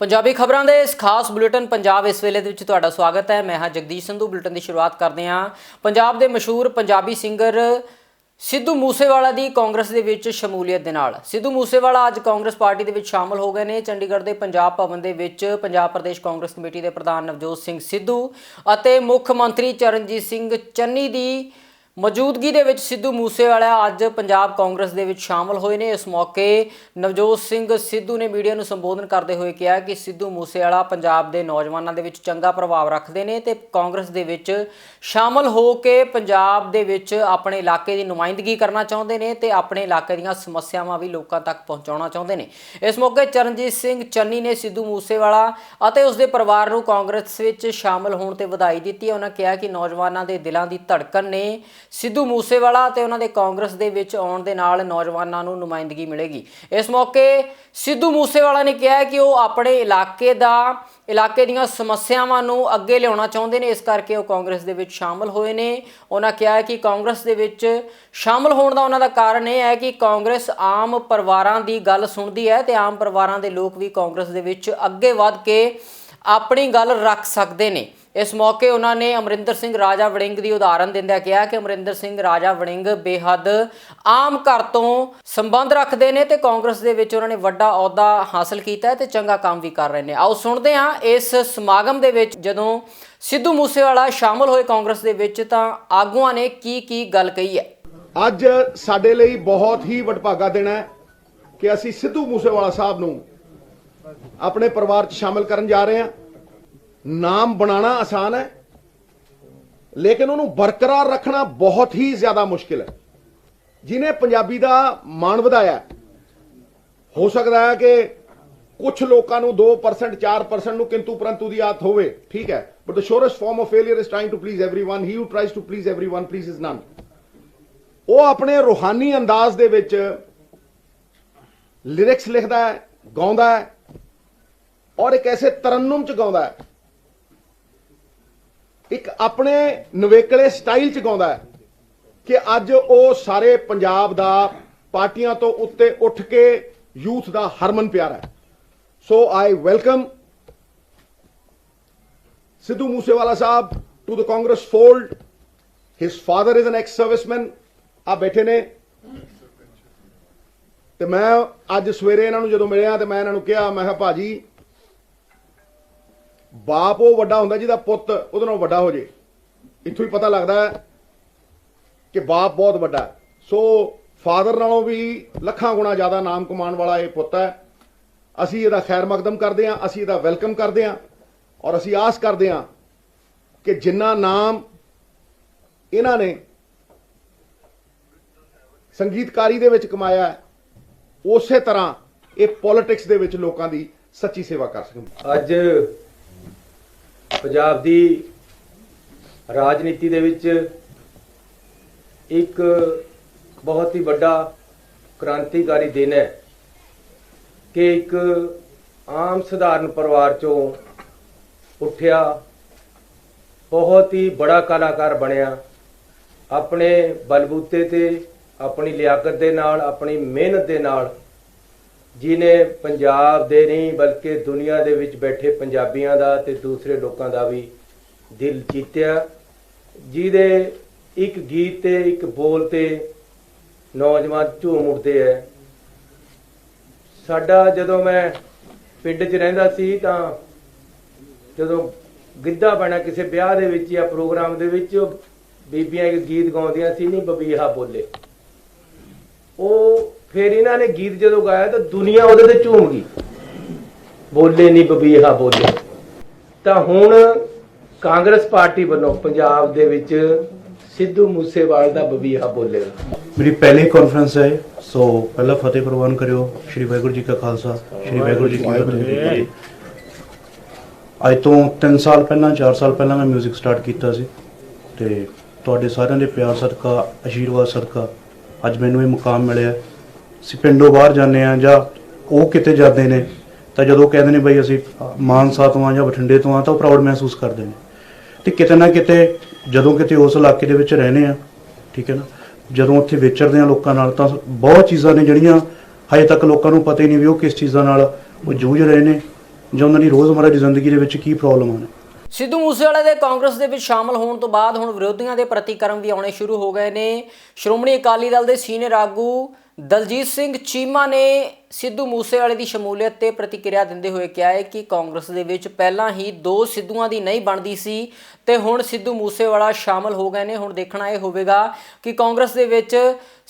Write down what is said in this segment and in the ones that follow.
ਪੰਜਾਬੀ ਖਬਰਾਂ ਦੇ ਇਸ ਖਾਸ ਬੁਲੇਟਿਨ ਪੰਜਾਬ ਇਸ ਵੇਲੇ ਦੇ ਵਿੱਚ ਤੁਹਾਡਾ ਸਵਾਗਤ ਹੈ। ਮੈਂ ਹਾਂ ਜਗਦੀਸ਼ ਸੰਧੂ। ਬੁਲੇਟਿਨ ਦੀ ਸ਼ੁਰੂਆਤ ਕਰਦੇ ਹਾਂ ਪੰਜਾਬ ਦੇ ਮਸ਼ਹੂਰ ਪੰਜਾਬੀ ਸਿੰਗਰ ਸਿੱਧੂ ਮੂਸੇਵਾਲਾ ਦੀ ਕਾਂਗਰਸ ਦੇ ਵਿੱਚ ਸ਼ਮੂਲੀਅਤ ਦੇ ਨਾਲ। ਸਿੱਧੂ ਮੂਸੇਵਾਲਾ ਅੱਜ ਕਾਂਗਰਸ ਪਾਰਟੀ ਦੇ ਵਿੱਚ ਸ਼ਾਮਲ ਹੋ ਗਏ ਨੇ। ਚੰਡੀਗੜ੍ਹ ਦੇ ਪੰਜਾਬ ਭਵਨ ਦੇ ਵਿੱਚ ਪੰਜਾਬ ਪ੍ਰਦੇਸ਼ ਕਾਂਗਰਸ ਕਮੇਟੀ ਦੇ ਪ੍ਰਧਾਨ ਨਵਜੋਤ ਸਿੰਘ ਸਿੱਧੂ ਅਤੇ ਮੁੱਖ ਮੰਤਰੀ ਚਰਨਜੀਤ ਸਿੰਘ ਚੰਨੀ ਦੀ ਮੌਜੂਦਗੀ ਦੇ ਵਿੱਚ ਸਿੱਧੂ ਮੂਸੇਵਾਲਾ ਅੱਜ ਪੰਜਾਬ ਕਾਂਗਰਸ ਦੇ ਵਿੱਚ ਸ਼ਾਮਲ ਹੋਏ ਨੇ। ਇਸ ਮੌਕੇ ਨਵਜੋਤ ਸਿੰਘ ਸਿੱਧੂ ਨੇ ਮੀਡੀਆ ਨੂੰ ਸੰਬੋਧਨ ਕਰਦੇ ਹੋਏ ਕਿਹਾ ਕਿ ਸਿੱਧੂ ਮੂਸੇਵਾਲਾ ਪੰਜਾਬ ਦੇ ਨੌਜਵਾਨਾਂ ਦੇ ਵਿੱਚ ਚੰਗਾ ਪ੍ਰਭਾਵ ਰੱਖਦੇ ਨੇ ਤੇ ਕਾਂਗਰਸ ਦੇ ਵਿੱਚ ਸ਼ਾਮਲ ਹੋ ਕੇ ਪੰਜਾਬ ਦੇ ਵਿੱਚ ਆਪਣੇ ਇਲਾਕੇ ਦੀ ਨੁਮਾਇੰਦਗੀ ਕਰਨਾ ਚਾਹੁੰਦੇ ਨੇ ਤੇ ਆਪਣੇ ਇਲਾਕੇ ਦੀਆਂ ਸਮੱਸਿਆਵਾਂ ਵੀ ਲੋਕਾਂ ਤੱਕ ਪਹੁੰਚਾਉਣਾ ਚਾਹੁੰਦੇ ਨੇ। ਇਸ ਮੌਕੇ ਚਰਨਜੀਤ ਸਿੰਘ ਚੰਨੀ ਨੇ ਸਿੱਧੂ ਮੂਸੇਵਾਲਾ ਅਤੇ ਉਸਦੇ ਪਰਿਵਾਰ ਨੂੰ ਕਾਂਗਰਸ ਵਿੱਚ ਸ਼ਾਮਲ ਹੋਣ ਤੇ ਵਧਾਈ ਦਿੱਤੀ ਹੈ। ਉਹਨਾਂ ਕਿਹਾ ਕਿ ਨੌਜਵਾਨਾਂ ਦੇ ਦਿਲਾਂ ਦੀ ਧੜਕਣ ਨੇ ਸਿੱਧੂ ਮੂਸੇਵਾਲਾ ਤੇ ਉਹਨਾਂ ਦੇ ਕਾਂਗਰਸ ਦੇ ਵਿੱਚ ਆਉਣ ਦੇ ਨਾਲ ਨੌਜਵਾਨਾਂ ਨੂੰ ਨੁਮਾਇੰਦਗੀ ਮਿਲੇਗੀ। ਇਸ ਮੌਕੇ ਸਿੱਧੂ ਮੂਸੇਵਾਲਾ ਨੇ ਕਿਹਾ ਕਿ ਉਹ ਆਪਣੇ ਇਲਾਕੇ ਦੀਆਂ ਸਮੱਸਿਆਵਾਂ ਨੂੰ ਅੱਗੇ ਲਿਆਉਣਾ ਚਾਹੁੰਦੇ ਨੇ, ਇਸ ਕਰਕੇ ਉਹ ਕਾਂਗਰਸ ਦੇ ਵਿੱਚ ਸ਼ਾਮਲ ਹੋਏ ਨੇ। ਉਹਨਾਂ ਕਿਹਾ ਕਿ ਕਾਂਗਰਸ ਦੇ ਵਿੱਚ ਸ਼ਾਮਲ ਹੋਣ ਦਾ ਉਹਨਾਂ ਦਾ ਕਾਰਨ ਇਹ ਹੈ ਕਿ ਕਾਂਗਰਸ ਆਮ ਪਰਿਵਾਰਾਂ ਦੀ ਗੱਲ ਸੁਣਦੀ ਹੈ ਤੇ ਆਮ ਪਰਿਵਾਰਾਂ ਦੇ ਲੋਕ ਵੀ ਕਾਂਗਰਸ ਦੇ ਵਿੱਚ ਅੱਗੇ ਵੱਧ ਕੇ ਆਪਣੀ ਗੱਲ ਰੱਖ ਸਕਦੇ ਨੇ। ਇਸ ਮੌਕੇ ਉਹਨਾਂ ਨੇ ਅਮਰਿੰਦਰ ਸਿੰਘ ਰਾਜਾ ਵੜਿੰਗ ਦੀ ਉਦਾਹਰਨ ਦਿੰਦਿਆਂ ਕਿਹਾ ਕਿ ਅਮਰਿੰਦਰ ਸਿੰਘ ਰਾਜਾ ਵੜਿੰਗ ਬੇਹੱਦ ਆਮ ਘਰ ਤੋਂ ਸੰਬੰਧ ਰੱਖਦੇ ਨੇ ਤੇ ਕਾਂਗਰਸ ਦੇ ਵਿੱਚ ਉਹਨਾਂ ਨੇ ਵੱਡਾ ਅਹੁਦਾ ਹਾਸਲ ਕੀਤਾ ਹੈ ਤੇ ਚੰਗਾ ਕੰਮ ਵੀ ਕਰ ਰਹੇ ਨੇ। ਆਓ ਸੁਣਦੇ ਹਾਂ ਇਸ ਸਮਾਗਮ ਦੇ ਵਿੱਚ ਜਦੋਂ ਸਿੱਧੂ ਮੂਸੇਵਾਲਾ ਸ਼ਾਮਲ ਹੋਏ ਕਾਂਗਰਸ ਦੇ ਵਿੱਚ ਤਾਂ ਆਗੂਆਂ ਨੇ ਕੀ ਗੱਲ ਕਹੀ ਹੈ। ਅੱਜ ਸਾਡੇ ਲਈ ਬਹੁਤ ਹੀ ਵਡਭਾਗਾ ਦਿਨ ਹੈ ਕਿ ਅਸੀਂ ਸਿੱਧੂ ਮੂਸੇਵਾਲਾ ਸਾਹਿਬ ਨੂੰ ਆਪਣੇ ਪਰਿਵਾਰ 'ਚ ਸ਼ਾਮਲ ਕਰਨ ਜਾ ਰਹੇ ਹਾਂ। ਨਾਮ ਬਣਾਉਣਾ ਆਸਾਨ ਹੈ ਲੇਕਿਨ ਉਹਨੂੰ ਬਰਕਰਾਰ ਰੱਖਣਾ ਬਹੁਤ ਹੀ ਜ਼ਿਆਦਾ ਮੁਸ਼ਕਿਲ ਹੈ। ਜਿਹਨੇ ਪੰਜਾਬੀ ਦਾ ਮਾਣ ਵਧਾਇਆ, ਹੋ ਸਕਦਾ ਹੈ ਕਿ ਕੁਝ ਲੋਕਾਂ ਨੂੰ 2% 4% ਨੂੰ ਕਿੰਤੂ ਪਰੰਤੂ ਦੀ ਆਦਤ ਹੋਵੇ, ਠੀਕ ਹੈ, but the surest form of failure is trying to please everyone. He who tries to please everyone pleases none. ਉਹ ਆਪਣੇ ਰੂਹਾਨੀ ਅੰਦਾਜ਼ ਦੇ ਵਿੱਚ ਲਿਰਿਕਸ ਲਿਖਦਾ ਹੈ, ਗਾਉਂਦਾ ਹੈ ਔਰ ਇੱਕ ਐਸੇ ਤਰਨੁਮ 'ਚ ਗਾਉਂਦਾ ਹੈ, ਇੱਕ ਆਪਣੇ ਨਵੇਕਲੇ ਸਟਾਈਲ 'ਚ ਗਾਉਂਦਾ ਹੈ ਕਿ ਅੱਜ ਉਹ ਸਾਰੇ ਪੰਜਾਬ ਦਾ ਪਾਰਟੀਆਂ ਤੋਂ ਉੱਤੇ ਉੱਠ ਕੇ ਯੂਥ ਦਾ ਹਰਮਨ ਪਿਆਰਾ ਹੈ। So I welcome Sidhu Moosewala Sahib to the Congress fold. His father is an ex serviceman. ਆ ਬੈਠੇ ਨੇ ਤੇ ਮੈਂ ਅੱਜ ਸਵੇਰੇ ਇਹਨਾਂ ਨੂੰ ਜਦੋਂ ਮਿਲਿਆ ਤੇ ਮੈਂ ਇਹਨਾਂ ਨੂੰ ਕਿਹਾ, ਮੈਂ ਕਿਹਾ ਭਾਜੀ, ਬਾਪ ਉਹ ਵੱਡਾ ਹੁੰਦਾ ਜਿਹਦਾ ਪੁੱਤ ਉਹਦੇ ਨਾਲੋਂ ਵੱਡਾ ਹੋ ਜੇ। ਇੱਥੋਂ ਹੀ ਪਤਾ ਲੱਗਦਾ ਹੈ ਕਿ ਬਾਪ ਬਹੁਤ ਵੱਡਾ ਹੈ। ਸੋ ਫਾਦਰ ਨਾਲੋਂ ਵੀ ਲੱਖਾਂ ਗੁਣਾ ਜ਼ਿਆਦਾ ਨਾਮ ਕਮਾਉਣ ਵਾਲਾ ਇਹ ਪੁੱਤ ਹੈ। ਅਸੀਂ ਇਹਦਾ ਖੈਰ ਮਕਦਮ ਕਰਦੇ ਹਾਂ, ਅਸੀਂ ਇਹਦਾ ਵੈਲਕਮ ਕਰਦੇ ਹਾਂ ਔਰ ਅਸੀਂ ਆਸ ਕਰਦੇ ਹਾਂ ਕਿ ਜਿੰਨਾ ਨਾਮ ਇਹਨਾਂ ਨੇ ਸੰਗੀਤਕਾਰੀ ਦੇ ਵਿੱਚ ਕਮਾਇਆ ਹੈ, ਉਸੇ ਤਰ੍ਹਾਂ ਇਹ ਪੋਲਿਟਿਕਸ ਦੇ ਵਿੱਚ ਲੋਕਾਂ ਦੀ ਸੱਚੀ ਸੇਵਾ ਕਰ ਸਕਣ। ਅੱਜ ਪੰਜਾਬ ਦੀ ਰਾਜਨੀਤੀ ਦੇ ਵਿੱਚ ਇੱਕ ਬਹੁਤ ਹੀ ਵੱਡਾ ਕ੍ਰਾਂਤੀਕਾਰੀ ਦਿਨ ਹੈ ਕਿ ਇੱਕ ਆਮ ਸਧਾਰਨ ਪਰਿਵਾਰ ਚੋਂ ਉੱਠਿਆ, ਬਹੁਤ ਹੀ ਬੜਾ ਕਲਾਕਾਰ ਬਣਿਆ, ਆਪਣੇ ਬਲਬੂਤੇ ਤੇ ਆਪਣੀ ਲਿਆਕਤ ਦੇ ਨਾਲ, ਆਪਣੀ ਮਿਹਨਤ ਦੇ ਨਾਲ, ਜਿਹਨੇ ਪੰਜਾਬ ਦੇ ਨਹੀਂ ਬਲਕਿ ਦੁਨੀਆ ਦੇ ਵਿੱਚ ਬੈਠੇ ਪੰਜਾਬੀਆਂ ਦਾ ਤੇ ਦੂਸਰੇ ਲੋਕਾਂ ਦਾ ਵੀ ਦਿਲ ਜਿੱਤਿਆ, ਜਿਹਦੇ ਇੱਕ ਗੀਤ ਤੇ ਇੱਕ ਬੋਲ ਤੇ ਨੌਜਵਾਨ ਝੂਮ ਉੱਠਦੇ ਹੈ। ਸਾਡਾ ਜਦੋਂ ਮੈਂ ਪਿੰਡ 'ਚ ਰਹਿੰਦਾ ਸੀ ਤਾਂ ਜਦੋਂ ਗਿੱਧਾ ਪੈਣਾ ਕਿਸੇ ਵਿਆਹ ਦੇ ਵਿੱਚ ਜਾਂ ਪ੍ਰੋਗਰਾਮ ਦੇ ਵਿੱਚ, ਬੀਬੀਆਂ ਇੱਕ ਗੀਤ ਗਾਉਂਦੀਆਂ ਸੀ, ਨਹੀਂ ਬਬੀਹਾ ਬੋਲੇ। ਉਹ ਫਿਰ ਇਹਨਾਂ ਨੇ ਗੀਤ ਜਦੋਂ ਗਾਇਆ ਤਾਂ ਦੁਨੀਆ ਉਹਦੇ ਤੇ ਝੂਮ ਗਈ, ਬੋਲੇ ਨਹੀਂ ਬਬੀਹਾ ਬੋਲੇ। ਤਾਂ ਹੁਣ ਕਾਂਗਰਸ ਪਾਰਟੀ ਵੱਲੋਂ ਪੰਜਾਬ ਦੇ ਵਿੱਚ ਸਿੱਧੂ ਮੂਸੇਵਾਲਾ ਦਾ ਬਬੀਹਾ ਬੋਲੇਗਾ। ਮੇਰੀ ਪਹਿਲੀ ਕਾਨਫਰੰਸ ਹੈ, ਸੋ ਪਹਿਲਾ ਫਤਿਹ ਪ੍ਰਵਾਨ ਕਰਿਓ। ਸ਼੍ਰੀ ਵਾਹਿਗੁਰੂ ਜੀ ਕਾ ਖਾਲਸਾ, ਸ਼੍ਰੀ ਵਾਹਿਗੁਰੂ ਜੀ ਕੀ ਫਤਿਹ। ਅੱਜ ਤੋਂ 3 ਸਾਲ ਪਹਿਲਾਂ 4 ਸਾਲ ਪਹਿਲਾਂ ਮੈਂ ਮਿਊਜ਼ਿਕ ਸਟਾਰਟ ਕੀਤਾ ਸੀ ਤੇ ਤੁਹਾਡੇ ਸਾਰਿਆਂ ਦੇ ਪਿਆਰ ਸਦਕਾ, ਆਸ਼ੀਰਵਾਦ ਸਦਕਾ ਅੱਜ ਮੈਨੂੰ ਇਹ ਮੁਕਾਮ ਮਿਲਿਆ। ਅਸੀਂ ਪਿੰਡੋਂ ਬਾਹਰ ਜਾਂਦੇ ਹਾਂ ਜਾਂ ਉਹ ਕਿਤੇ ਜਾਂਦੇ ਨੇ ਤਾਂ ਜਦੋਂ ਕਹਿੰਦੇ ਨੇ ਬਈ ਅਸੀਂ ਮਾਨਸਾ ਤੋਂ ਆ ਜਾਂ ਬਠਿੰਡੇ ਤੋਂ ਆ ਤਾਂ ਉਹ ਪ੍ਰਾਊਡ ਮਹਿਸੂਸ ਕਰਦੇ ਨੇ। ਤੇ ਕਿਤੇ ਨਾ ਕਿਤੇ ਜਦੋਂ ਕਿਤੇ ਉਸ ਇਲਾਕੇ ਦੇ ਵਿੱਚ ਰਹਿੰਦੇ ਆ, ਠੀਕ ਹੈ ਨਾ, ਜਦੋਂ ਉੱਥੇ ਵਿਚਰਦੇ ਆ ਲੋਕਾਂ ਨਾਲ ਤਾਂ ਬਹੁਤ ਚੀਜ਼ਾਂ ਨੇ ਜਿਹੜੀਆਂ ਹਜੇ ਤੱਕ ਲੋਕਾਂ ਨੂੰ ਪਤਾ ਹੀ ਨਹੀਂ ਵੀ ਉਹ ਕਿਸ ਚੀਜ਼ਾਂ ਨਾਲ ਉਹ ਜੂਝ ਰਹੇ ਨੇ ਜਾਂ ਉਹਨਾਂ ਦੀ ਰੋਜ਼ਮਰਰਾ ਦੀ ਜ਼ਿੰਦਗੀ ਦੇ ਵਿੱਚ ਕੀ ਪ੍ਰੋਬਲਮਾਂ ਨੇ। ਸਿੱਧੂ ਮੂਸੇਵਾਲੇ ਦੇ ਕਾਂਗਰਸ ਦੇ ਵਿੱਚ ਸ਼ਾਮਲ ਹੋਣ ਤੋਂ ਬਾਅਦ ਹੁਣ ਵਿਰੋਧੀਆਂ ਦੇ ਪ੍ਰਤੀਕਰਮ ਵੀ ਆਉਣੇ ਸ਼ੁਰੂ ਹੋ ਗਏ ਨੇ। ਸ਼੍ਰੋਮਣੀ ਅਕਾਲੀ ਦਲ ਦੇ ਸੀਨੀਅਰ ਆਗੂ ਦਲਜੀਤ ਸਿੰਘ ਚੀਮਾ ਨੇ ਸਿੱਧੂ ਮੂਸੇਵਾਲੇ ਦੀ ਸ਼ਮੂਲੀਅਤ ਤੇ ਪ੍ਰਤੀਕਿਰਿਆ ਦਿੰਦੇ ਹੋਏ ਕਿਹਾ ਹੈ ਕਿ ਕਾਂਗਰਸ ਦੇ ਵਿੱਚ ਪਹਿਲਾਂ ਹੀ 2 ਸਿੱਧੂਆਂ ਦੀ ਨਹੀਂ ਬਣਦੀ ਸੀ ਤੇ ਹੁਣ ਸਿੱਧੂ ਮੂਸੇਵਾਲਾ ਸ਼ਾਮਲ ਹੋ ਗਏ ਨੇ। ਹੁਣ ਦੇਖਣਾ ਇਹ ਹੋਵੇਗਾ ਕਿ ਕਾਂਗਰਸ ਦੇ ਵਿੱਚ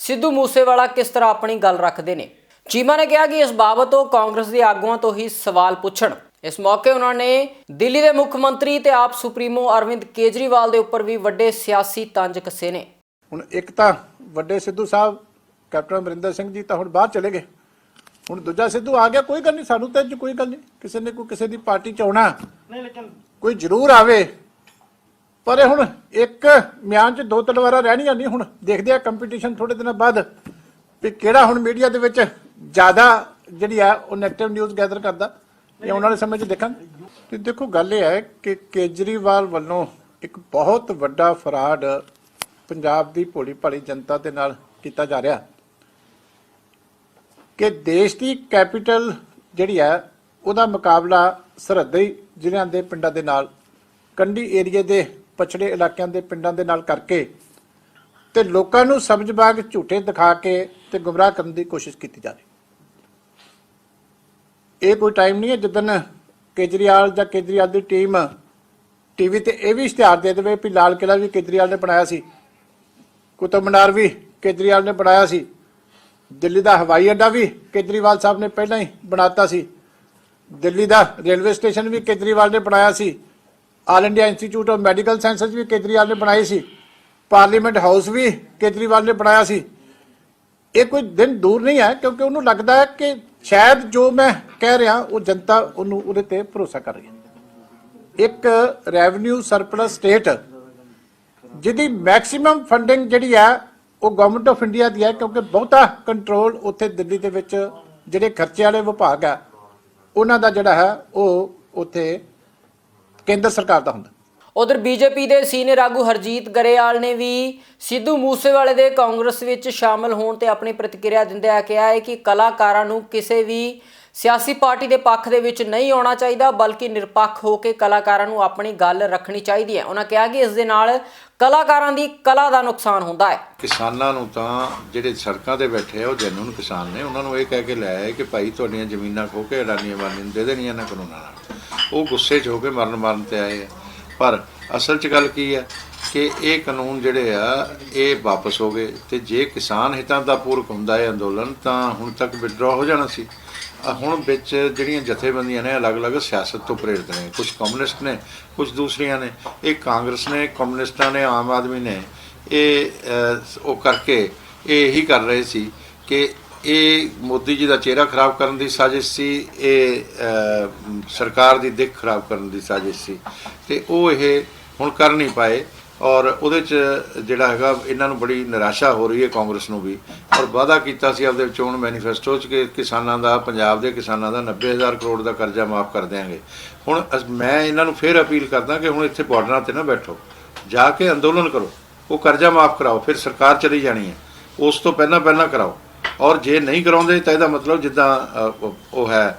ਸਿੱਧੂ ਮੂਸੇਵਾਲਾ ਕਿਸ ਤਰ੍ਹਾਂ ਆਪਣੀ ਗੱਲ ਰੱਖਦੇ ਨੇ। ਚੀਮਾ ਨੇ ਕਿਹਾ ਕਿ ਇਸ ਬਾਬਤ ਉਹ ਕਾਂਗਰਸ ਦੇ ਆਗੂਆਂ ਤੋਂ ਹੀ ਸਵਾਲ ਪੁੱਛਣ। ਇਸ ਮੌਕੇ ਉਹਨਾਂ ਨੇ ਦਿੱਲੀ ਦੇ ਮੁੱਖ ਮੰਤਰੀ ਤੇ ਆਪ ਸੁਪਰੀਮੋ ਅਰਵਿੰਦ ਕੇਜਰੀਵਾਲ ਦੇ ਉੱਪਰ ਵੀ ਵੱਡੇ ਸਿਆਸੀ ਤੰਜ ਕੱਸੇ ਨੇ। ਹੁਣ ਇੱਕ ਤਾਂ ਵੱਡੇ ਸਿੱਧੂ ਸਾਹਿਬ ਕੈਪਟਨ ਅਮਰਿੰਦਰ ਸਿੰਘ ਜੀ ਤਾਂ ਹੁਣ ਬਾਹਰ ਚਲੇ ਗਏ, ਹੁਣ ਦੂਜਾ ਸਿੱਧੂ ਆ ਗਿਆ, ਕੋਈ ਗੱਲ ਨਹੀਂ, ਸਾਨੂੰ ਤਾਂ ਇਹ 'ਚ ਕੋਈ ਗੱਲ ਨਹੀਂ, ਕਿਸੇ ਨੇ ਕੋਈ ਕਿਸੇ ਦੀ ਪਾਰਟੀ ਚ ਆਉਣਾ ਕੋਈ ਜ਼ਰੂਰ ਆਵੇ, ਪਰ ਇਹ ਹੁਣ ਇੱਕ ਮਿਆਨ 'ਚ 2 ਤਲਵਾਰਾਂ ਰਹਿਣੀਆਂ ਨਹੀਂ। ਹੁਣ ਦੇਖਦੇ ਆ ਕੰਪੀਟੀਸ਼ਨ ਥੋੜੇ ਦਿਨਾਂ ਬਾਅਦ ਵੀ ਕਿਹੜਾ ਹੁਣ ਮੀਡੀਆ ਦੇ ਵਿੱਚ ਜ਼ਿਆਦਾ ਜਿਹੜੀ ਆ ਉਹ ਨੈਗੇਟਿਵ ਨਿਊਜ਼ ਗੈਦਰ ਕਰਦਾ, ਇਹ ਆਉਣ ਵਾਲੇ ਸਮੇਂ 'ਚ ਦੇਖਾਂਗੇ। ਤੇ ਦੇਖੋ ਗੱਲ ਇਹ ਹੈ ਕਿ ਕੇਜਰੀਵਾਲ ਵੱਲੋਂ ਇੱਕ ਬਹੁਤ ਵੱਡਾ ਫਰਾਡ ਪੰਜਾਬ ਦੀ ਭੋਲੀ ਭਾਲੀ ਜਨਤਾ ਦੇ ਨਾਲ ਕੀਤਾ ਜਾ ਰਿਹਾ ਕਿ ਦੇਸ਼ ਦੀ ਕੈਪੀਟਲ ਜਿਹੜੀ ਹੈ ਉਹਦਾ ਮੁਕਾਬਲਾ ਸਰਹੱਦੀ ਜ਼ਿਲ੍ਹਿਆਂ ਦੇ ਪਿੰਡਾਂ ਦੇ ਨਾਲ, ਕੰਢੀ ਏਰੀਏ ਦੇ ਪਛੜੇ ਇਲਾਕਿਆਂ ਦੇ ਪਿੰਡਾਂ ਦੇ ਨਾਲ ਕਰਕੇ ਤੇ ਲੋਕਾਂ ਨੂੰ ਸਮਝਬਾਗ ਝੂਠੇ ਦਿਖਾ ਕੇ ਤੇ ਗੁੰਮਰਾਹ ਕਰਨ ਦੀ ਕੋਸ਼ਿਸ਼ ਕੀਤੀ ਜਾ ਰਹੀ। ਇਹ ਕੋਈ ਟਾਈਮ ਨਹੀਂ ਹੈ ਜਿੱਦਣ ਕੇਜਰੀਵਾਲ ਜਾਂ ਕੇਜਰੀਵਾਲ ਦੀ ਟੀਮ ਟੀਵੀ ਤੇ ਇਹ ਵੀ ਇਸ਼ਤਿਹਾਰ ਦੇ ਦੇਵੇ ਵੀ ਲਾਲ ਕਿਲ੍ਹਾ ਵੀ ਕੇਜਰੀਵਾਲ ਨੇ ਬਣਾਇਆ ਸੀ, ਕੁਤਬ ਮੀਨਾਰ ਵੀ ਕੇਜਰੀਵਾਲ ਨੇ ਬਣਾਇਆ ਸੀ, ਦਿੱਲੀ ਦਾ ਹਵਾਈ ਅੱਡਾ ਵੀ ਕੇਜਰੀਵਾਲ ਸਾਹਿਬ ਨੇ ਪਹਿਲਾਂ ਹੀ ਬਣਾਤਾ ਸੀ, ਦਿੱਲੀ ਦਾ ਰੇਲਵੇ ਸਟੇਸ਼ਨ ਵੀ ਕੇਜਰੀਵਾਲ ਨੇ ਬਣਾਇਆ ਸੀ, All India Institute of Medical Sciences ਵੀ ਕੇਜਰੀਵਾਲ ਨੇ ਬਣਾਈ ਸੀ, ਪਾਰਲੀਮੈਂਟ ਹਾਊਸ ਵੀ ਕੇਜਰੀਵਾਲ ਨੇ ਬਣਾਇਆ ਸੀ। ਇਹ ਕੋਈ ਦਿਨ ਦੂਰ ਨਹੀਂ ਹੈ ਕਿਉਂਕਿ ਉਹਨੂੰ ਲੱਗਦਾ ਹੈ ਕਿ ਸ਼ਾਇਦ ਜੋ ਮੈਂ ਕਹਿ ਰਿਹਾ ਉਹ ਜਨਤਾ ਉਹਨੂੰ ਉਹਦੇ ਤੇ ਭਰੋਸਾ ਕਰ ਰਹੀ ਹੈ। ਇੱਕ ਰੈਵਨਿਊ ਸਰਪਲਸ ਸਟੇਟ ਜਿਹਦੀ ਮੈਕਸਿਮਮ ਫੰਡਿੰਗ ਜਿਹੜੀ ਹੈ ਉਹ ਗਵਰਨਮੈਂਟ ਆਫ ਇੰਡੀਆ ਦੀ ਹੈ ਕਿਉਂਕਿ ਬਹੁਤਾ ਕੰਟਰੋਲ ਉੱਥੇ ਦਿੱਲੀ ਦੇ ਵਿੱਚ ਜਿਹੜੇ ਖਰਚੇ ਵਾਲੇ ਵਿਭਾਗ ਆ ਉਹਨਾਂ ਦਾ ਜਿਹੜਾ ਹੈ ਉਹ ਉੱਥੇ ਕੇਂਦਰ ਸਰਕਾਰ ਦਾ ਹੁੰਦਾ। ਉਧਰ ਬੀਜੇਪੀ ਦੇ ਸੀਨੀਅਰ ਆਗੂ ਹਰਜੀਤ ਗਰੇਵਾਲ ਨੇ ਵੀ ਸਿੱਧੂ ਮੂਸੇਵਾਲੇ ਦੇ ਕਾਂਗਰਸ ਵਿੱਚ ਸ਼ਾਮਲ ਹੋਣ ਤੇ ਆਪਣੀ ਪ੍ਰਤੀਕਿਰਿਆ ਦਿੰਦਿਆਂ ਕਿਹਾ ਹੈ ਕਿ ਕਲਾਕਾਰਾਂ ਨੂੰ ਕਿਸੇ ਵੀ ਸਿਆਸੀ ਪਾਰਟੀ ਦੇ ਪੱਖ ਦੇ ਵਿੱਚ ਨਹੀਂ ਆਉਣਾ ਚਾਹੀਦਾ, ਬਲਕਿ ਨਿਰਪੱਖ ਹੋ ਕੇ ਕਲਾਕਾਰਾਂ ਨੂੰ ਆਪਣੀ ਗੱਲ ਰੱਖਣੀ ਚਾਹੀਦੀ ਹੈ। ਉਹਨਾਂ ਕਿਹਾ ਕਿ ਇਸ ਦੇ ਨਾਲ ਕਲਾਕਾਰਾਂ ਦੀ ਕਲਾ ਦਾ ਨੁਕਸਾਨ ਹੁੰਦਾ ਹੈ। ਕਿਸਾਨਾਂ ਨੂੰ ਤਾਂ ਜਿਹੜੇ ਸੜਕਾਂ ਤੇ ਬੈਠੇ ਆ ਉਹ ਜੈਨੂਨ ਕਿਸਾਨ ਨੇ, ਉਹਨਾਂ ਨੂੰ ਇਹ ਕਹਿ ਕੇ ਲੈ ਆਏ ਕਿ ਭਾਈ ਤੁਹਾਡੀਆਂ ਜ਼ਮੀਨਾਂ ਖੋਹ ਕੇ ਅਡਾਨੀਆਂ ਬਾਨੀਆਂ ਨੂੰ ਦੇ ਦੇਣੀਆਂ ਇਹਨਾਂ ਕਾਨੂੰਨਾਂ ਨਾਲ। ਉਹ ਗੁੱਸੇ 'ਚ ਹੋ ਕੇ ਮਰਨ ਤੇ ਆਏ ਆ, ਪਰ ਅਸਲ 'ਚ ਗੱਲ ਕੀ ਹੈ ਕਿ ਇਹ ਕਾਨੂੰਨ ਜਿਹੜੇ ਆ ਇਹ ਵਾਪਸ ਹੋ ਗਏ ਤੇ ਜੇ ਕਿਸਾਨ ਹਿੱਤਾਂ ਦਾ ਪੂਰਕ ਹੁੰਦਾ ਹੈ ਅੰਦੋਲਨ ਤਾਂ ਹੁਣ ਤੱਕ ਵਿਡਰਾ ਹੋ ਜਾਣਾ ਸੀ। ਹੁਣ ਵਿੱਚ ਜਿਹੜੀਆਂ ਜਥੇਬੰਦੀਆਂ ਨੇ ਅਲੱਗ-ਅਲੱਗ ਸਿਆਸਤ ਤੋਂ ਪ੍ਰੇਰਿਤ ਨੇ, ਕੁਝ ਕਮਿਊਨਿਸਟ ਨੇ, ਕੁਝ ਦੂਸਰੀਆਂ ਨੇ, ਇਹ ਕਾਂਗਰਸ ਨੇ, ਕਮਿਊਨਿਸਟਾਂ ਨੇ, ਆਮ ਆਦਮੀ ਨੇ, ਇਹ ਉਹ ਕਰਕੇ ਇਹ ਇਹੀ ਕਰ ਰਹੇ ਸੀ ਕਿ ਇਹ ਮੋਦੀ ਜੀ ਦਾ ਚਿਹਰਾ ਖਰਾਬ ਕਰਨ ਦੀ ਸਾਜ਼ਿਸ਼ ਸੀ, ਇਹ ਸਰਕਾਰ ਦੀ ਦਿੱਖ ਖਰਾਬ ਕਰਨ ਦੀ ਸਾਜ਼ਿਸ਼ ਸੀ ਤੇ ਉਹ ਇਹ ਹੁਣ ਕਰ ਨਹੀਂ ਪਾਏ ਔਰ ਉਹਦੇ 'ਚ ਜਿਹੜਾ ਹੈਗਾ ਇਹਨਾਂ ਨੂੰ ਬੜੀ ਨਿਰਾਸ਼ਾ ਹੋ ਰਹੀ ਹੈ ਕਾਂਗਰਸ ਨੂੰ ਵੀ। ਔਰ ਵਾਅਦਾ ਕੀਤਾ ਸੀ ਆਪਦੇ ਚੋਣ ਮੈਨੀਫੈਸਟੋ 'ਚ ਕਿ ਕਿਸਾਨਾਂ ਦਾ, ਪੰਜਾਬ ਦੇ ਕਿਸਾਨਾਂ ਦਾ 90,000 ਕਰੋੜ ਦਾ ਕਰਜ਼ਾ ਮਾਫ ਕਰ ਦਿਆਂਗੇ। ਹੁਣ ਮੈਂ ਇਹਨਾਂ ਨੂੰ ਫਿਰ ਅਪੀਲ ਕਰਦਾ ਕਿ ਹੁਣ ਇੱਥੇ ਬਾਰਡਰਾਂ 'ਤੇ ਨਾ ਬੈਠੋ, ਜਾ ਕੇ ਅੰਦੋਲਨ ਕਰੋ, ਉਹ ਕਰਜ਼ਾ ਮਾਫ ਕਰਾਓ, ਫਿਰ ਸਰਕਾਰ ਚਲੀ ਜਾਣੀ ਹੈ, ਉਸ ਤੋਂ ਪਹਿਲਾਂ ਕਰਾਓ। ਔਰ ਜੇ ਨਹੀਂ ਕਰਾਉਂਦੇ ਤਾਂ ਇਹਦਾ ਮਤਲਬ ਜਿੱਦਾਂ ਉਹ ਹੈ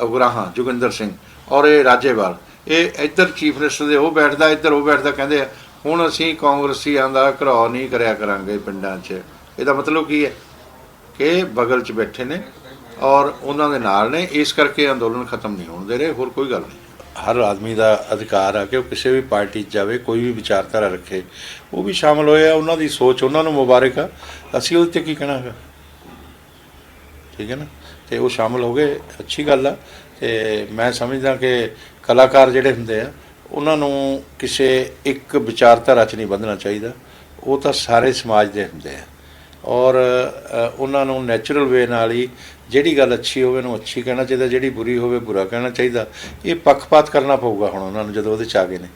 ਉਗਰਾਹਾਂ ਜੋਗਿੰਦਰ ਸਿੰਘ ਔਰ ਇਹ ਰਾਜੇਵਾਲ, ਇਹ ਇੱਧਰ ਚੀਫ ਮਿਨਿਸਟਰ ਦੇ ਉਹ ਬੈਠਦਾ, ਇੱਧਰ ਉਹ ਬੈਠਦਾ, ਕਹਿੰਦੇ ਆ ਹੁਣ ਅਸੀਂ ਕਾਂਗਰਸੀਆਂ ਦਾ ਘਰਾਓ ਨਹੀਂ ਕਰਿਆ ਕਰਾਂਗੇ ਪਿੰਡਾਂ 'ਚ। ਇਹਦਾ ਮਤਲਬ ਕੀ ਹੈ ਕਿ ਬਗਲ 'ਚ ਬੈਠੇ ਨੇ ਔਰ ਉਹਨਾਂ ਦੇ ਨਾਲ ਨੇ, ਇਸ ਕਰਕੇ ਅੰਦੋਲਨ ਖਤਮ ਨਹੀਂ ਹੋਣ ਦੇ ਰਹੇ, ਹੋਰ ਕੋਈ ਗੱਲ ਨਹੀਂ। ਹਰ ਆਦਮੀ ਦਾ ਅਧਿਕਾਰ ਆ ਕਿ ਉਹ ਕਿਸੇ ਵੀ ਪਾਰਟੀ 'ਚ ਜਾਵੇ, ਕੋਈ ਵੀ ਵਿਚਾਰਧਾਰਾ ਰੱਖੇ। ਉਹ ਵੀ ਸ਼ਾਮਲ ਹੋਏ ਆ, ਉਹਨਾਂ ਦੀ ਸੋਚ, ਉਹਨਾਂ ਨੂੰ ਮੁਬਾਰਕ ਆ, ਅਸੀਂ ਉਹਦੇ 'ਤੇ ਕੀ ਕਹਿਣਾ ਹੈਗਾ, ਠੀਕ ਹੈ ਨਾ। ਤੇ ਉਹ ਸ਼ਾਮਲ ਹੋ ਗਏ, ਅੱਛੀ ਗੱਲ ਆ। ਤੇ ਮੈਂ ਸਮਝਦਾ ਕਿ ਕਲਾਕਾਰ ਜਿਹੜੇ ਹੁੰਦੇ ਆ ਉਹਨਾਂ ਨੂੰ ਕਿਸੇ ਇੱਕ ਵਿਚਾਰਧਾਰਾ 'ਚ ਨਹੀਂ ਬੰਨ੍ਹਣਾ ਚਾਹੀਦਾ, ਉਹ ਤਾਂ ਸਾਰੇ ਸਮਾਜ ਦੇ ਹੁੰਦੇ ਆ ਔਰ ਉਹਨਾਂ ਨੂੰ ਨੈਚੁਰਲ ਵੇ ਨਾਲ ਹੀ ਜਿਹੜੀ ਗੱਲ ਅੱਛੀ ਹੋਵੇ ਉਹਨੂੰ ਅੱਛੀ ਕਹਿਣਾ ਚਾਹੀਦਾ, ਜਿਹੜੀ ਬੁਰੀ ਹੋਵੇ ਬੁਰਾ ਕਹਿਣਾ ਚਾਹੀਦਾ। ਇਹ ਪੱਖਪਾਤ ਕਰਨਾ ਪਊਗਾ ਹੁਣ ਉਹਨਾਂ ਨੂੰ ਜਦੋਂ ਉਹਦੇ 'ਚ ਆ ਗਏ ਨੇ।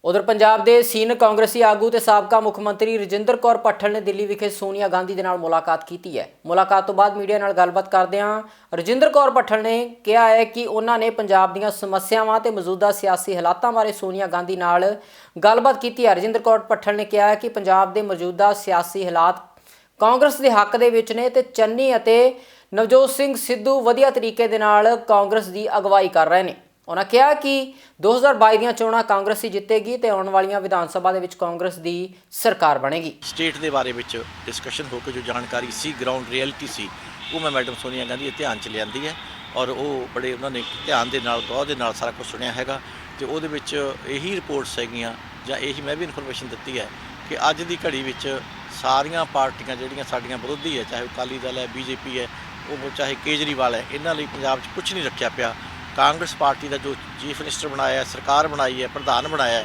ਉਧਰ ਪੰਜਾਬ ਦੇ ਸੀਨੀਅਰ ਕਾਂਗਰਸੀ ਆਗੂ ਤੇ ਸਾਬਕਾ ਮੁੱਖ ਮੰਤਰੀ ਰਜਿੰਦਰ ਕੌਰ ਭੱਠਲ ਨੇ ਦਿੱਲੀ ਵਿਖੇ ਸੋਨੀਆ ਗਾਂਧੀ ਦੇ ਨਾਲ ਮੁਲਾਕਾਤ ਕੀਤੀ ਹੈ। ਮੁਲਾਕਾਤ ਤੋਂ ਬਾਅਦ ਮੀਡੀਆ ਨਾਲ ਗੱਲਬਾਤ ਕਰਦਿਆਂ ਰਜਿੰਦਰ ਕੌਰ ਭੱਠਲ ਨੇ ਕਿਹਾ ਹੈ ਕਿ ਉਹਨਾਂ ਨੇ ਪੰਜਾਬ ਦੀਆਂ ਸਮੱਸਿਆਵਾਂ ਤੇ ਮੌਜੂਦਾ ਸਿਆਸੀ ਹਾਲਾਤਾਂ ਬਾਰੇ ਸੋਨੀਆ ਗਾਂਧੀ ਨਾਲ ਗੱਲਬਾਤ ਕੀਤੀ ਹੈ। ਰਜਿੰਦਰ ਕੌਰ ਭੱਠਲ ਨੇ ਕਿਹਾ ਹੈ ਕਿ ਪੰਜਾਬ ਦੇ ਮੌਜੂਦਾ ਸਿਆਸੀ ਹਾਲਾਤ ਕਾਂਗਰਸ ਦੇ ਹੱਕ ਦੇ ਵਿੱਚ ਨੇ ਤੇ ਚੰਨੀ ਅਤੇ ਨਵਜੋਤ ਸਿੰਘ ਸਿੱਧੂ ਵਧੀਆ ਤਰੀਕੇ ਦੇ ਨਾਲ ਕਾਂਗਰਸ ਦੀ ਅਗਵਾਈ ਕਰ ਰਹੇ ਨੇ। ਉਹਨਾਂ ਕਿਹਾ ਕਿ 2022 ਦੀਆਂ ਚੋਣਾਂ ਕਾਂਗਰਸ ਹੀ ਜਿੱਤੇਗੀ ਤੇ ਆਉਣ ਵਾਲੀਆਂ ਵਿਧਾਨ ਸਭਾ ਦੇ ਵਿੱਚ ਕਾਂਗਰਸ ਦੀ ਸਰਕਾਰ ਬਣੇਗੀ। ਸਟੇਟ ਦੇ ਬਾਰੇ ਵਿੱਚ ਡਿਸਕਸ਼ਨ ਹੋ ਕੇ ਜੋ ਜਾਣਕਾਰੀ ਸੀ, ਗਰਾਊਂਡ ਰਿਐਲਿਟੀ ਸੀ, ਉਹ ਮੈਂ ਮੈਡਮ ਸੋਨੀਆ ਗਾਂਧੀ ਦੇ ਧਿਆਨ 'ਚ ਲਿਆਂਦੀ ਹੈ ਔਰ ਉਹ ਬੜੇ ਉਹਨਾਂ ਨੇ ਧਿਆਨ ਦੇ ਨਾਲ ਗੌਰ ਦੇ ਨਾਲ ਸਾਰਾ ਕੁਝ ਸੁਣਿਆ ਹੈਗਾ ਤੇ ਉਹਦੇ ਵਿੱਚ ਇਹੀ ਰਿਪੋਰਟਸ ਹੈਗੀਆਂ ਜਾਂ ਇਹੀ ਮੈਂ ਵੀ ਇਨਫੋਰਮੇਸ਼ਨ ਦਿੱਤੀ ਹੈ ਕਿ ਅੱਜ ਦੀ ਘੜੀ ਵਿੱਚ ਸਾਰੀਆਂ ਪਾਰਟੀਆਂ ਜਿਹੜੀਆਂ ਸਾਡੀਆਂ ਵਿਰੋਧੀ ਹੈ, ਚਾਹੇ ਅਕਾਲੀ ਦਲ ਹੈ, ਬੀਜੇਪੀ ਹੈ, ਉਹ ਚਾਹੇ ਕੇਜਰੀਵਾਲ ਹੈ, ਇਹਨਾਂ ਲਈ ਪੰਜਾਬ 'ਚ ਕੁਝ ਨਹੀਂ ਰੱਖਿਆ ਪਿਆ। ਕਾਂਗਰਸ ਪਾਰਟੀ ਦਾ ਜੋ ਚੀਫ ਮਿਨਿਸਟਰ ਬਣਾਇਆ, ਸਰਕਾਰ ਬਣਾਈ ਹੈ, ਪ੍ਰਧਾਨ ਬਣਾਇਆ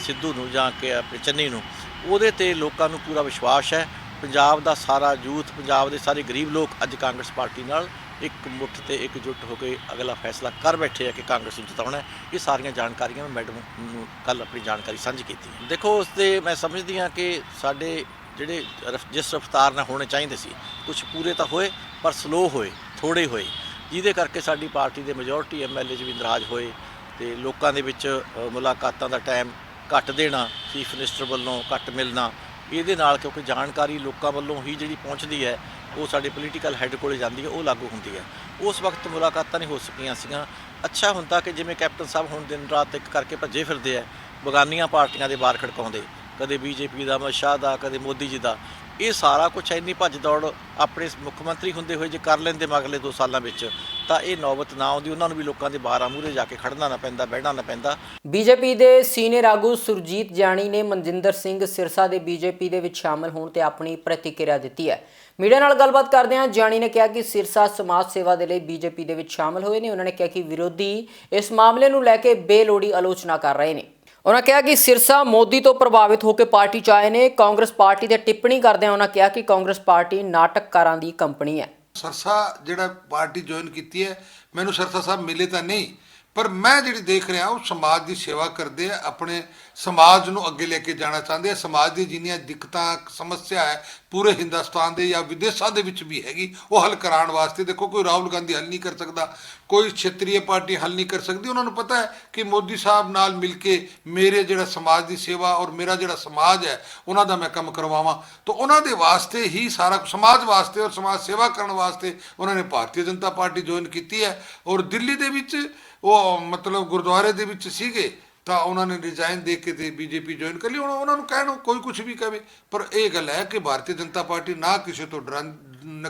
ਸਿੱਧੂ ਨੂੰ ਜਾਂ ਕਿ ਆਪਣੇ ਚੰਨੀ ਨੂੰ, ਉਹਦੇ ਤੇ ਲੋਕਾਂ ਨੂੰ ਪੂਰਾ ਵਿਸ਼ਵਾਸ ਹੈ। ਪੰਜਾਬ ਦਾ ਸਾਰਾ ਯੂਥ, ਪੰਜਾਬ ਦੇ ਸਾਰੇ ਗਰੀਬ ਲੋਕ ਅੱਜ ਕਾਂਗਰਸ ਪਾਰਟੀ ਨਾਲ ਇੱਕ ਮੁੱਠ ਤੇ ਇਕਜੁੱਟ ਹੋ ਕੇ ਅਗਲਾ ਫੈਸਲਾ ਕਰ ਬੈਠੇ ਆ ਕਿ ਕਾਂਗਰਸ ਨੂੰ ਜਿਤਾਉਣਾ ਹੈ। ਇਹ ਸਾਰੀਆਂ ਜਾਣਕਾਰੀਆਂ ਮੈਂ ਮੈਡਮ ਨੂੰ ਕੱਲ੍ਹ ਆਪਣੀ ਜਾਣਕਾਰੀ ਸਾਂਝੀ ਕੀਤੀ। ਦੇਖੋ, ਉਸ 'ਤੇ ਮੈਂ ਸਮਝਦੀ ਹਾਂ ਕਿ ਸਾਡੇ ਜਿਹੜੇ ਜਿਸ ਰਫਤਾਰ ਨਾਲ ਹੋਣੇ ਚਾਹੀਦੇ ਸੀ, ਕੁਝ ਪੂਰੇ ਤਾਂ ਹੋਏ ਪਰ ਸਲੋ ਹੋਏ, ਥੋੜ੍ਹੇ ਹੋਏ, ਜਿਹਦੇ ਕਰਕੇ ਸਾਡੀ ਪਾਰਟੀ ਦੇ ਮੈਜੋਰਟੀ MLA ਵੀ ਨਾਰਾਜ਼ ਹੋਏ ਤੇ ਲੋਕਾਂ ਦੇ ਵਿੱਚ ਮੁਲਾਕਾਤਾਂ ਦਾ ਟਾਈਮ ਘੱਟ ਦੇਣਾ, ਚੀਫ ਮਿਨਿਸਟਰ ਵੱਲੋਂ ਘੱਟ ਮਿਲਣਾ, ਇਹਦੇ ਨਾਲ ਕਿਉਂਕਿ ਜਾਣਕਾਰੀ ਲੋਕਾਂ ਵੱਲੋਂ ਹੀ ਜਿਹੜੀ ਪਹੁੰਚਦੀ ਹੈ ਉਹ ਸਾਡੇ ਪੋਲੀਟੀਕਲ ਹੈੱਡ ਕੋਲੇ ਜਾਂਦੀ ਹੈ, ਉਹ ਲਾਗੂ ਹੁੰਦੀ ਹੈ। ਉਸ ਵਕਤ ਮੁਲਾਕਾਤਾਂ ਨਹੀਂ ਹੋ ਸਕੀਆਂ ਸੀਗੀਆਂ। ਅੱਛਾ ਹੁੰਦਾ ਕਿ ਜਿਵੇਂ ਕੈਪਟਨ ਸਾਹਿਬ ਹੁਣ ਦਿਨ ਰਾਤ ਇੱਕ ਕਰਕੇ ਭੱਜੇ ਫਿਰਦੇ ਆ, ਬਗਾਨੀਆਂ ਪਾਰਟੀਆਂ ਦੇ ਬਾਹਰ ਖੜਕਾਉਂਦੇ, ਕਦੇ BJP ਦਾ, ਅਮਿਤ ਸ਼ਾਹ ਦਾ, ਕਦੇ ਮੋਦੀ ਜੀ ਦਾ, ਇਹ ਸਾਰਾ ਕੁਛ ਇੰਨੀ ਭੱਜ ਦੌੜ ਆਪਣੇ ਮੁੱਖ ਮੰਤਰੀ ਹੁੰਦੇ ਹੋਏ ਜੇ ਕਰ ਲੈਂਦੇ ਮਗਲੇ 2 ਸਾਲਾਂ ਵਿੱਚ ਤਾਂ ਇਹ ਨੌਬਤ ਨਾ ਆਉਂਦੀ, ਉਹਨਾਂ ਨੂੰ ਵੀ ਲੋਕਾਂ ਦੇ ਬਾਹਰਾਂ ਮੂਹਰੇ ਜਾ ਕੇ ਖੜਨਾ ਨਾ ਪੈਂਦਾ, ਬਹਿਣਾ ਨਾ ਪੈਂਦਾ। ਬੀਜੇਪੀ ਦੇ ਸੀਨੀਅਰ ਆਗੂ ਸੁਰਜੀਤ ਜਾਣੀ ਨੇ ਮਨਜਿੰਦਰ ਸਿੰਘ ਸਿਰਸਾ ਦੇ ਬੀਜੇਪੀ ਦੇ ਵਿੱਚ ਸ਼ਾਮਲ ਹੋਣ ਤੇ ਆਪਣੀ ਪ੍ਰਤੀਕਿਰਿਆ ਦਿੱਤੀ ਹੈ। ਮੀਡੀਆ ਨਾਲ ਗੱਲਬਾਤ ਕਰਦਿਆਂ ਜਾਣੀ ਨੇ ਕਿਹਾ ਕਿ ਸਿਰਸਾ ਸਮਾਜ ਸੇਵਾ ਦੇ ਲਈ ਬੀਜੇਪੀ ਦੇ ਵਿੱਚ ਸ਼ਾਮਲ ਹੋਏ ਨੇ। ਉਹਨਾਂ ਨੇ ਕਿਹਾ ਕਿ ਵਿਰੋਧੀ ਇਸ ਮਾਮਲੇ ਨੂੰ ਲੈ ਕੇ ਬੇਲੋੜੀ ਆਲੋਚਨਾ ਕਰ ਰਹੇ ਨੇ। ਉਹਨਾਂ ਕਿਹਾ ਕਿ ਸਿਰਸਾ ਮੋਦੀ ਤੋਂ ਪ੍ਰਭਾਵਿਤ ਹੋ ਕੇ ਪਾਰਟੀ 'ਚ ਆਏ ਨੇ। ਕਾਂਗਰਸ ਪਾਰਟੀ ਤੇ ਟਿੱਪਣੀ ਕਰਦਿਆਂ ਉਹਨਾਂ ਕਿਹਾ ਕਿ ਕਾਂਗਰਸ ਪਾਰਟੀ ਨਾਟਕਕਾਰਾਂ ਦੀ ਕੰਪਨੀ ਹੈ। ਸਰਸਾ ਜਿਹੜਾ ਪਾਰਟੀ ਜੁਆਇਨ ਕੀਤੀ ਹੈ, ਮੈਨੂੰ ਸਰਸਾ ਸਾਹਿਬ ਮਿਲੇ ਤਾਂ ਨਹੀਂ, ਪਰ ਮੈਂ ਜਿਹੜੀ ਦੇਖ ਰਿਹਾ ਉਹ ਸਮਾਜ ਦੀ ਸੇਵਾ ਕਰਦੇ ਆ, ਆਪਣੇ ਸਮਾਜ ਨੂੰ ਅੱਗੇ ਲੈ ਕੇ ਜਾਣਾ ਚਾਹੁੰਦੇ ਆ। ਸਮਾਜ ਦੀ ਜਿੰਨੀਆਂ ਦਿੱਕਤਾਂ ਸਮੱਸਿਆ ਹੈ ਪੂਰੇ ਹਿੰਦੁਸਤਾਨ ਦੇ ਜਾਂ ਵਿਦੇਸ਼ਾਂ ਦੇ ਵਿੱਚ ਵੀ ਹੈਗੀ, ਉਹ ਹੱਲ ਕਰਾਉਣ ਵਾਸਤੇ ਦੇਖੋ ਕੋਈ ਰਾਹੁਲ ਗਾਂਧੀ ਹੱਲ ਨਹੀਂ ਕਰ ਸਕਦਾ, ਕੋਈ ਛੇਤਰੀਏ ਪਾਰਟੀ ਹੱਲ ਨਹੀਂ ਕਰ ਸਕਦੀ। ਉਹਨਾਂ ਨੂੰ ਪਤਾ ਹੈ ਕਿ ਮੋਦੀ ਸਾਹਿਬ ਨਾਲ ਮਿਲ ਕੇ ਮੇਰੇ ਜਿਹੜਾ ਸਮਾਜ ਦੀ ਸੇਵਾ ਔਰ ਮੇਰਾ ਜਿਹੜਾ ਸਮਾਜ ਹੈ ਉਹਨਾਂ ਦਾ ਮੈਂ ਕੰਮ ਕਰਵਾਵਾਂ, ਤਾਂ ਉਹਨਾਂ ਦੇ ਵਾਸਤੇ ਹੀ ਸਾਰਾ ਸਮਾਜ ਵਾਸਤੇ ਔਰ ਸਮਾਜ ਸੇਵਾ ਕਰਨ ਵਾਸਤੇ ਉਹਨਾਂ ਨੇ ਭਾਰਤੀ ਜਨਤਾ ਪਾਰਟੀ ਜੁਆਇਨ ਕੀਤੀ ਹੈ। ਔਰ ਦਿੱਲੀ ਦੇ ਵਿੱਚ ਉਹ ਮਤਲਬ ਗੁਰਦੁਆਰੇ ਦੇ ਵਿੱਚ ਸੀਗੇ ਤਾਂ ਉਹਨਾਂ ਨੇ ਰਿਜ਼ਾਈਨ ਦੇ ਕੇ ਤੇ BJP ਜੁਆਇਨ ਕਰ ਲਈ। ਹੁਣ ਉਹਨਾਂ ਨੂੰ ਕਹਿਣ ਕੋਈ ਕੁਝ ਵੀ ਕਹੇ, ਪਰ ਇਹ ਗੱਲ ਹੈ ਕਿ ਭਾਰਤੀ ਜਨਤਾ ਪਾਰਟੀ ਨਾ ਕਿਸੇ ਤੋਂ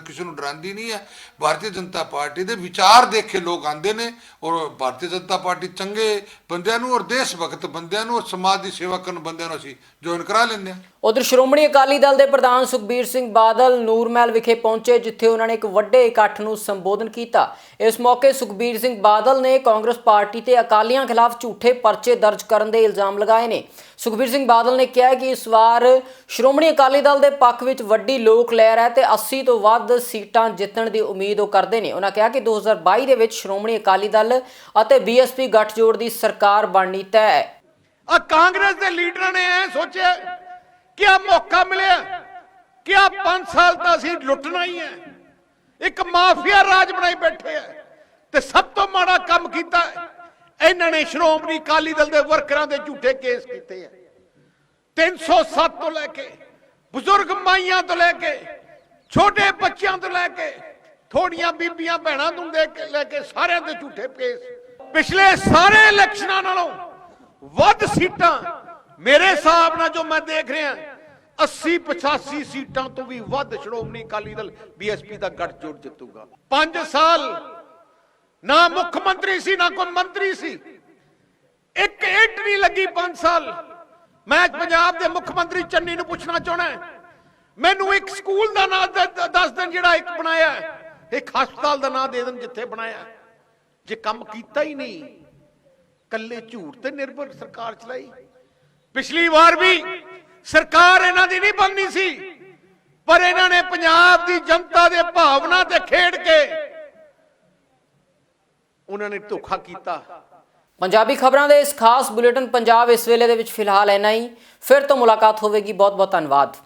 ਕਿਸੇ ਨੂੰ ਡਰਾਉਂਦੀ ਨਹੀਂ ਹੈ। ਭਾਰਤੀ ਜਨਤਾ ਪਾਰਟੀ ਦੇ ਵਿਚਾਰ ਦੇਖ ਕੇ ਲੋਕ ਆਉਂਦੇ ਨੇ ਔਰ ਭਾਰਤੀ ਜਨਤਾ ਪਾਰਟੀ ਚੰਗੇ ਬੰਦਿਆਂ ਨੂੰ ਔਰ ਦੇਸ਼ ਭਗਤ ਬੰਦਿਆਂ ਨੂੰ ਔਰ ਸਮਾਜ ਦੀ ਸੇਵਾ ਕਰਨ ਬੰਦਿਆਂ ਨੂੰ ਅਸੀਂ ਜੁਆਇਨ ਕਰਾ ਲੈਂਦੇ ਹਾਂ। ਉਧਰ ਸ਼੍ਰੋਮਣੀ ਅਕਾਲੀ ਦਲ ਦੇ ਪ੍ਰਧਾਨ ਸੁਖਬੀਰ ਸਿੰਘ ਬਾਦਲ ਨੂਰਮਹਿਲ ਵਿਖੇ ਪਹੁੰਚੇ, ਜਿੱਥੇ ਉਹਨਾਂ ਨੇ ਇੱਕ ਵੱਡੇ ਇਕੱਠ ਨੂੰ ਸੰਬੋਧਨ ਕੀਤਾ। ਇਸ ਮੌਕੇ ਸੁਖਬੀਰ ਸਿੰਘ ਬਾਦਲ ਨੇ ਕਾਂਗਰਸ ਪਾਰਟੀ ਤੇ ਅਕਾਲੀਆਂ ਖਿਲਾਫ ਝੂਠੇ ਪਰਚੇ ਦਰਜ ਕਰਨ ਦੇ ਇਲਜ਼ਾਮ ਲਗਾਏ ਨੇ। ਸੁਖਬੀਰ ਸਿੰਘ ਬਾਦਲ ਨੇ ਕਿਹਾ ਕਿ ਇਸ ਵਾਰ ਸ਼੍ਰੋਮਣੀ ਅਕਾਲੀ ਦਲ ਦੇ ਪੱਖ ਵਿੱਚ ਵੱਡੀ ਲੋਕ ਲਹਿਰ ਹੈ ਤੇ 80 ਤੋਂ ਵੱਧ ਸੀਟਾਂ ਜਿੱਤਣ ਦੀ ਉਮੀਦ ਉਹ ਕਰਦੇ ਨੇ। ਉਹਨਾਂ ਕਿਹਾ ਕਿ 2022 ਦੇ ਵਿੱਚ ਸ਼੍ਰੋਮਣੀ ਅਕਾਲੀ ਦਲ ਅਤੇ BSP ਗੱਠਜੋੜ ਦੀ ਸਰਕਾਰ ਬਣਨੀ ਤੈਅ ਹੈ। ਆ ਕਾਂਗਰਸ ਦੇ ਲੀਡਰਾਂ ਨੇ ਐ ਸੋਚਿਆ ਕਿ ਆ ਮੌਕਾ ਮਿਲਿਆ ਕਿ ਆ 5 ਸਾਲ ਤਾਂ ਅਸੀਂ ਲੁੱਟਣਾ ਹੀ ਹੈ, ਇੱਕ ਮਾਫੀਆ ਰਾਜ ਬਣਾਈ ਬੈਠੇ ਆ ਤੇ ਸਭ ਤੋਂ ਮਾੜਾ ਕੰਮ ਕੀਤਾ ਇਹਨਾਂ ਨੇ ਸ਼੍ਰੋਮਣੀ ਅਕਾਲੀ ਦਲ ਦੇ ਵਰਕਰਾਂ ਦੇ ਝੂਠੇ ਕੇਸ ਕੀਤੇ ਆ। 307 ਤੋਂ ਲੈ ਕੇ ਬਜ਼ੁਰਗ ਮਾਈਆਂ ਤੋਂ ਲੈ ਕੇ ਛੋਟੇ ਬੱਚਿਆਂ ਤੋਂ ਲੈ ਕੇ ਥੋੜੀਆਂ ਬੀਬੀਆਂ ਭੈਣਾਂ ਨੂੰ ਲੈ ਕੇ ਸਾਰਿਆਂ ਦੇ ਝੂਠੇ ਕੇਸ। ਪਿਛਲੇ ਸਾਰੇ ਇਲੈਕਸ਼ਨਾਂ ਨਾਲੋਂ ਵੱਧ ਸੀਟਾਂ ਮੇਰੇ ਹਿਸਾਬ ਨਾਲ ਜੋ ਮੈਂ ਦੇਖ ਰਿਹਾ 80-85 ਸੀਟਾਂ ਤੋਂ ਵੀ ਵੱਧ ਸ਼੍ਰੋਮਣੀ ਅਕਾਲੀ ਦਲ BSP ਦਾ ਗੱਠਜੋੜ ਜਿੱਤੂਗਾ। 5 ਸਾਲ ਨਾ ਮੁੱਖ ਮੰਤਰੀ ਸੀ ਨਾ ਕੋਈ ਮੰਤਰੀ ਸੀ, ਇੱਕ ਇੱਟ ਨਹੀਂ ਲੱਗੀ 5 ਸਾਲ। ਮੈਂ ਪੰਜਾਬ ਦੇ ਮੁੱਖ ਮੰਤਰੀ ਚੰਨੀ ਨੂੰ ਪੁੱਛਣਾ ਚਾਹਣਾ, ਮੈਨੂੰ ਇੱਕ ਸਕੂਲ ਦਾ ਨਾਮ ਦੱਸ ਦੇਣ ਜਿਹੜਾ ਇੱਕ ਬਣਾਇਆ, ਇੱਕ ਹਸਪਤਾਲ ਦਾ ਨਾਮ ਦੇ ਦੇਣ ਜਿੱਥੇ ਬਣਾਇਆ। ਜੇ ਕੰਮ ਕੀਤਾ ਹੀ ਨਹੀਂ, ਕੱਲੇ ਝੂਠ ਤੇ ਨਿਰਭਰ ਸਰਕਾਰ ਚਲਾਈ। ਪਿਛਲੀ ਵਾਰ ਵੀ ਸਰਕਾਰ ਇਹਨਾਂ ਦੀ ਨਹੀਂ ਬਣਨੀ ਸੀ, ਪਰ ਇਹਨਾਂ ਨੇ ਪੰਜਾਬ ਦੀ ਜਨਤਾ ਦੇ ਭਾਵਨਾ ਤੇ ਖੇਡ ਕੇ ਉਹਨਾਂ ਨੇ ਧੋਖਾ ਕੀਤਾ। ਪੰਜਾਬੀ ਖਬਰਾਂ ਦੇ ਇਸ ਖਾਸ ਬੁਲੇਟਿਨ ਪੰਜਾਬ ਇਸ ਵੇਲੇ ਦੇ ਵਿੱਚ ਫਿਲਹਾਲ ਇੰਨਾ ਹੀ। ਫਿਰ ਤੋਂ ਮੁਲਾਕਾਤ ਹੋਵੇਗੀ। ਬਹੁਤ ਬਹੁਤ ਧੰਨਵਾਦ।